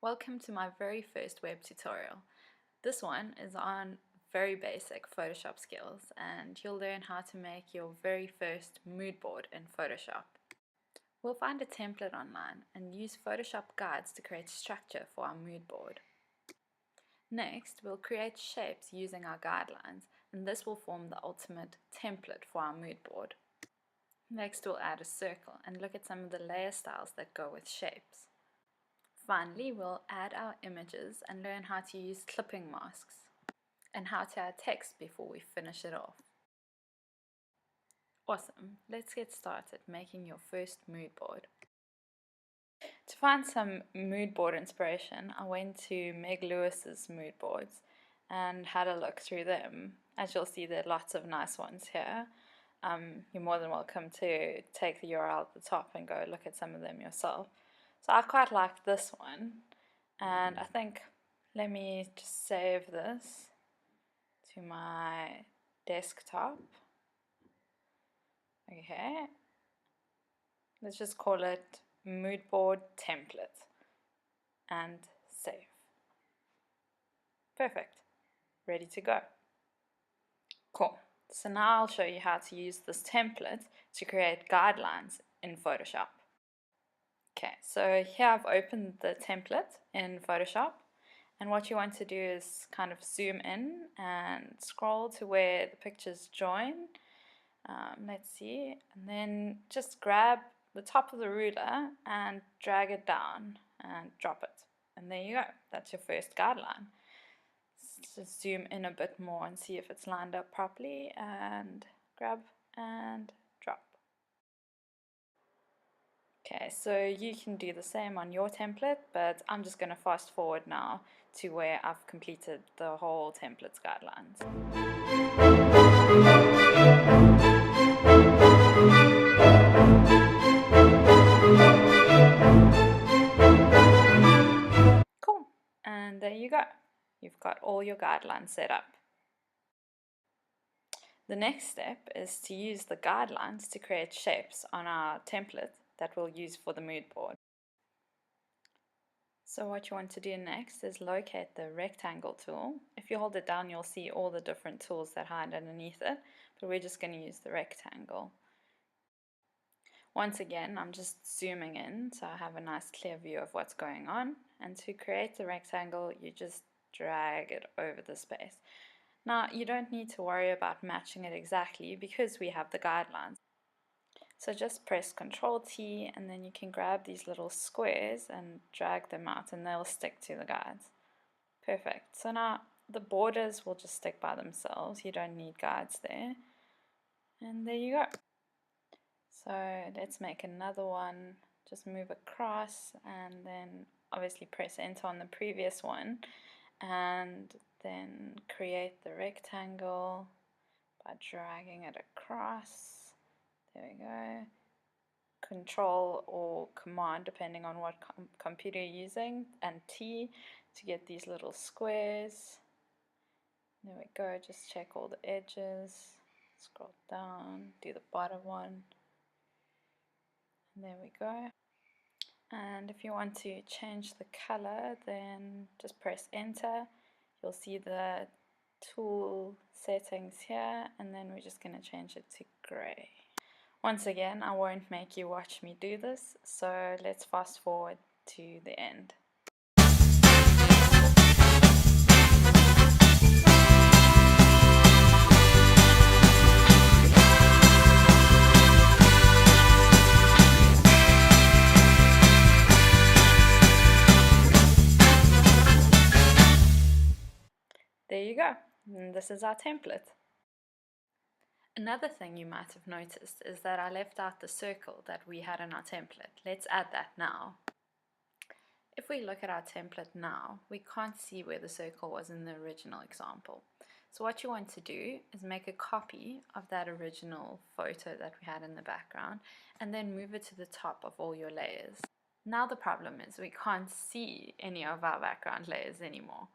Welcome to my very first web tutorial. This one is on very basic Photoshop skills and you'll learn how to make your very first mood board in Photoshop. We'll find a template online and use Photoshop guides to create structure for our mood board. Next, we'll create shapes using our guidelines and this will form the ultimate template for our mood board. Next, we'll add a circle and look at some of the layer styles that go with shapes. Finally, we'll add our images and learn how to use clipping masks and how to add text before we finish it off. Awesome, let's get started making your first mood board. To find some mood board inspiration, I went to Meg Lewis's mood boards and had a look through them. As you'll see, there are lots of nice ones here. You're more than welcome to take the URL at the top and go look at some of them yourself. So I quite like this one, and I think let me just save this to my desktop. Okay, let's just call it mood board template and save. Perfect, ready to go. Cool, so now I'll show you how to use this template to create guidelines in Photoshop. Okay, so here I've opened the template in Photoshop, and what you want to do is kind of zoom in and scroll to where the pictures join. Let's see, and then just grab the top of the ruler and drag it down and drop it, and there you go, that's your first guideline. Let's just zoom in a bit more and see if it's lined up properly, and grab and drop. Okay, so you can do the same on your template, but I'm just going to fast forward now to where I've completed the whole template's guidelines. Cool, and there you go. You've got all your guidelines set up. The next step is to use the guidelines to create shapes on our template that we'll use for the mood board. So what you want to do next is locate the rectangle tool. If you hold it down, you'll see all the different tools that hide underneath it, but we're just going to use the rectangle. Once again, I'm just zooming in so I have a nice clear view of what's going on, and to create the rectangle you just drag it over the space. Now you don't need to worry about matching it exactly because we have the guidelines. So just press Ctrl T and then you can grab these little squares and drag them out and they'll stick to the guides. Perfect. So now the borders will just stick by themselves. You don't need guides there. And there you go. So let's make another one. Just move across and then obviously press Enter on the previous one and then create the rectangle by dragging it across. There we go. Control or Command depending on what computer you're using, and T to get these little squares. There we go, just check all the edges, scroll down, do the bottom one, and there we go. And if you want to change the color, then just press Enter. You'll see the tool settings here, and then we're just going to change it to gray. Once again, I won't make you watch me do this, so let's fast forward to the end. There you go, and this is our template. Another thing you might have noticed is that I left out the circle that we had in our template. Let's add that now. If we look at our template now, we can't see where the circle was in the original example. So what you want to do is make a copy of that original photo that we had in the background and then move it to the top of all your layers. Now the problem is we can't see any of our background layers anymore.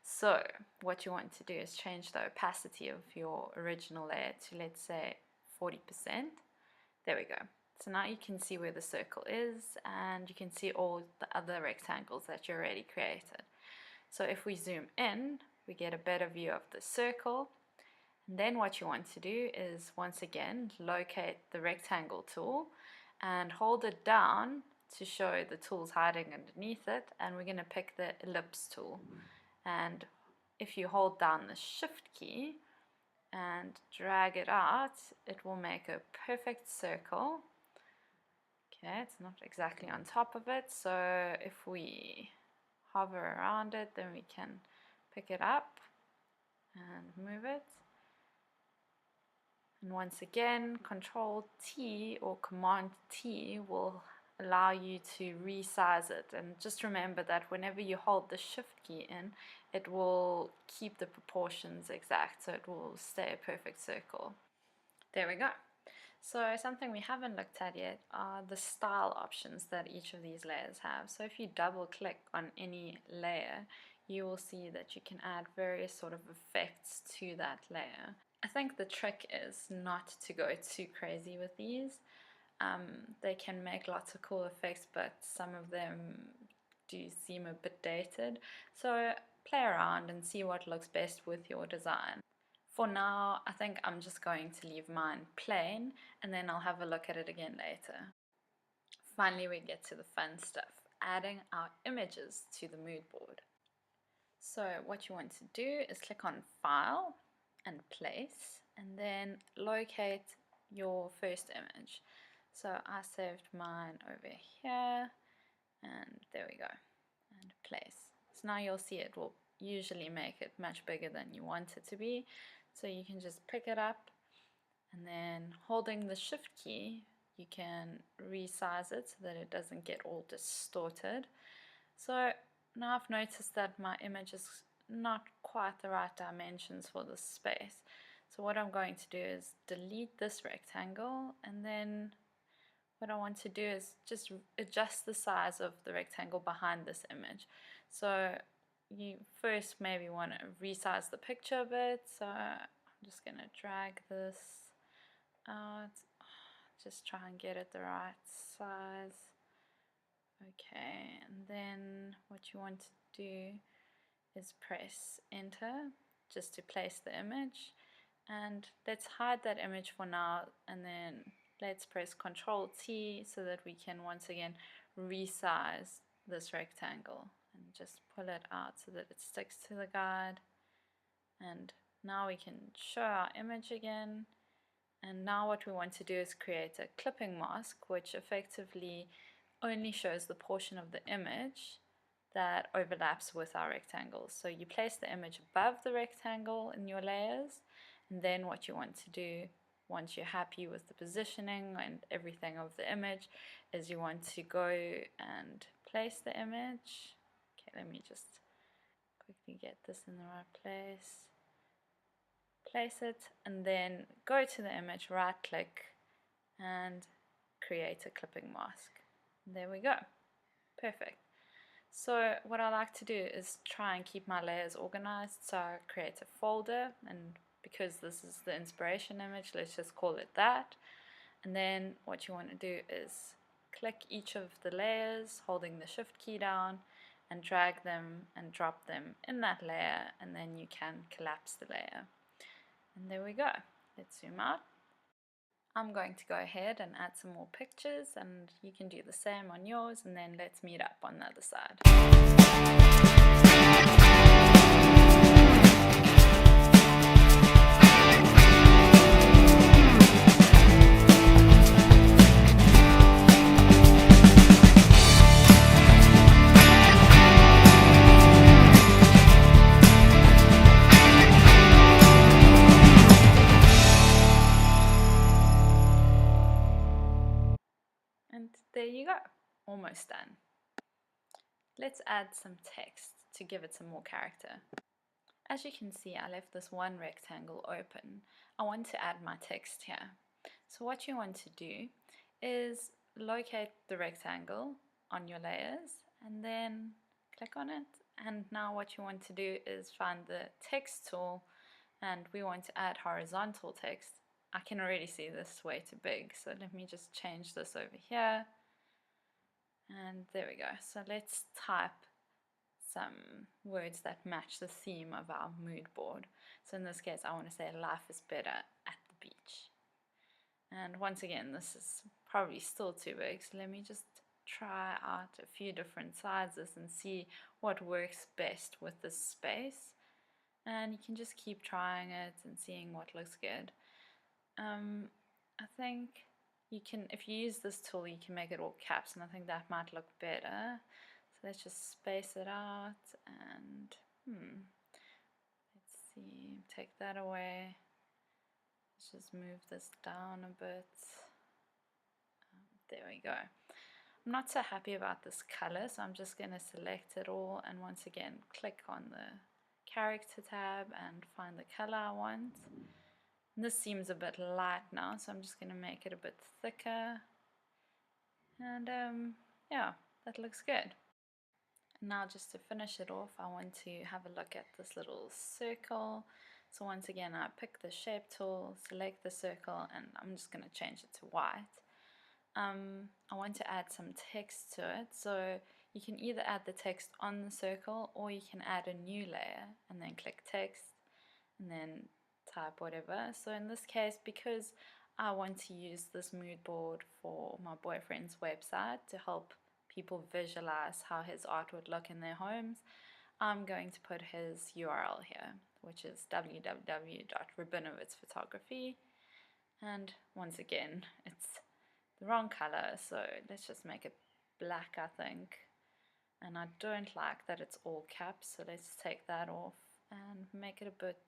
So what you want to do is change the opacity of your original layer to, let's say, 40%. There we go. So now you can see where the circle is, and you can see all the other rectangles that you already created. So if we zoom in, we get a better view of the circle. And then what you want to do is, once again, locate the rectangle tool and hold it down to show the tools hiding underneath it, and we're going to pick the ellipse tool. And if you hold down the shift key and drag it out, it will make a perfect circle. Okay, it's not exactly on top of it, so if we hover around it, then we can pick it up and move it. And once again, Control T or Command T will allow you to resize it. And just remember that whenever you hold the Shift key in, it will keep the proportions exact, so it will stay a perfect circle. There we go. So something we haven't looked at yet are the style options that each of these layers have. So if you double click on any layer, you will see that you can add various sort of effects to that layer. I think the trick is not to go too crazy with these. They can make lots of cool effects, but some of them do seem a bit dated. So play around and see what looks best with your design. For now, I think I'm just going to leave mine plain, and then I'll have a look at it again later. Finally, we get to the fun stuff, adding our images to the mood board. So what you want to do is click on File and Place, and then locate your first image. So I saved mine over here, and there we go, and Place. So now you'll see it will usually make it much bigger than you want it to be. So you can just pick it up, and then holding the Shift key, you can resize it so that it doesn't get all distorted. So now I've noticed that my image is not quite the right dimensions for this space. So what I'm going to do is delete this rectangle, and then what I want to do is just adjust the size of the rectangle behind this image. So you first maybe want to resize the picture a bit. So I'm just going to drag this out, just try and get it the right size. Okay, and then what you want to do is press enter just to place the image, and let's hide that image for now, and then let's press Control T so that we can once again resize this rectangle and just pull it out so that it sticks to the guide. And now we can show our image again, and now what we want to do is create a clipping mask, which effectively only shows the portion of the image that overlaps with our rectangles. So you place the image above the rectangle in your layers, and then what you want to do once you're happy with the positioning and everything of the image is you want to go and place the image. Okay, let me just quickly get this in the right place. Place it, and then go to the image, right click, and create a clipping mask. There we go. Perfect. So what I like to do is try and keep my layers organized. So I create a folder, and because this is the inspiration image, let's just call it that. And then what you want to do is click each of the layers, holding the Shift key down, and drag them and drop them in that layer, and then you can collapse the layer. And there we go. Let's zoom out. I'm going to go ahead and add some more pictures, and you can do the same on yours, and then let's meet up on the other side. And there you go, almost done. Let's add some text to give it some more character. As you can see, I left this one rectangle open. I want to add my text here. So what you want to do is locate the rectangle on your layers and then click on it. And now what you want to do is find the text tool, and we want to add horizontal text. I can already see this is way too big, so let me just change this over here. And there we go. So let's type some words that match the theme of our mood board. So in this case, I want to say life is better at the beach. And once again, this is probably still too big, so let me just try out a few different sizes and see what works best with this space. And you can just keep trying it and seeing what looks good. I think you can, if you use this tool, you can make it all caps, and I think that might look better. So let's just space it out and let's see, take that away. Let's just move this down a bit. There we go. I'm not so happy about this color, so I'm just going to select it all and once again click on the character tab and find the color I want. And this seems a bit light now, so I'm just going to make it a bit thicker. And yeah, that looks good. Now just to finish it off, I want to have a look at this little circle. So once again, I pick the shape tool, select the circle, and I'm just going to change it to white. I want to add some text to it, so you can either add the text on the circle or you can add a new layer and then click text and then type whatever. So in this case, because I want to use this mood board for my boyfriend's website to help people visualize how his art would look in their homes, I'm going to put his URL here, which is www.rabinowitzphotography. And once again, it's the wrong color, so let's just make it black, I think. And I don't like that it's all caps, so let's take that off and make it a bit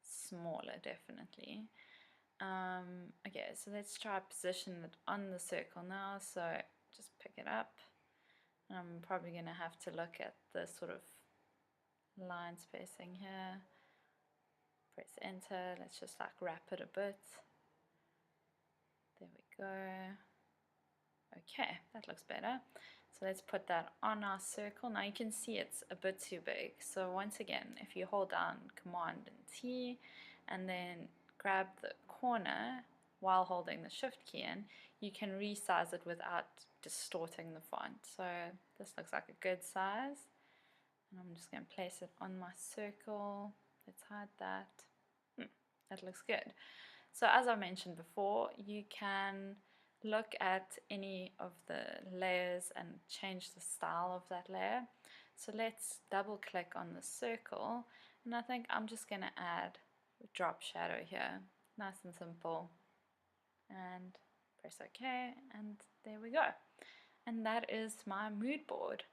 smaller, definitely. Okay, so let's try position it on the circle now. So just pick it up. I'm probably going to have to look at the sort of line spacing here. Press enter. Let's just like wrap it a bit. There we go. Okay, that looks better. So let's put that on our circle. Now you can see it's a bit too big. So once again, if you hold down Command and T and then grab the corner while holding the Shift key in, you can resize it without distorting the font. So this looks like a good size. And I'm just going to place it on my circle. Let's hide that. That looks good. So as I mentioned before, you can look at any of the layers and change the style of that layer. So let's double click on the circle, and I think I'm just going to add a drop shadow here, nice and simple, and press OK, and there we go. And that is my mood board.